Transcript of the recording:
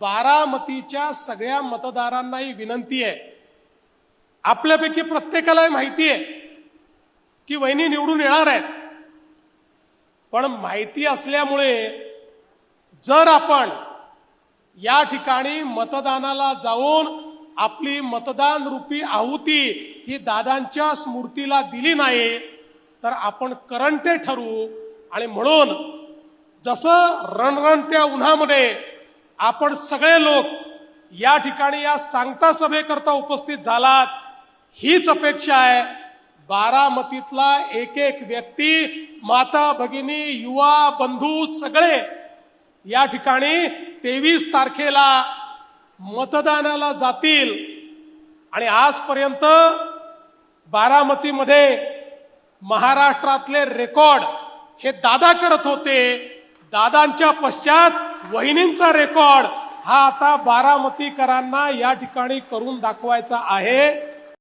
बारामतीच्या सगळ्या मतदारांनाही विनंती आहे, आपल्यापैकी प्रत्येकाला माहिती आहे की वहिनी निवडून येणार आहेत, पण माहिती असल्यामुळे जर आपण या ठिकाणी मतदानाला जाऊन आपली मतदान रूपी आहुती ही दादांच्या स्मृतीला दिली नाही तर आपण करंटे ठरू. आणि म्हणून जसं रणरणत्या उन्हामध्ये आपण सगळे लोक या ठिकाणी या सांगता सभेकरता उपस्थित झालात, हीच अपेक्षा आहे बारामतीतला एक एक व्यक्ती, माता भगिनी, युवा बंधू सगळे या ठिकाणी 23 तारखेला मतदानाला जातील. आणि आजपर्यंत बारामतीमध्ये महाराष्ट्रातले रेकॉर्ड हे दादा करत होते, दादांच्या पश्चात वहिनींचा रेकॉर्ड हा आता बारामतीकरांना या ठिकाणी करून दाखवायचा आहे.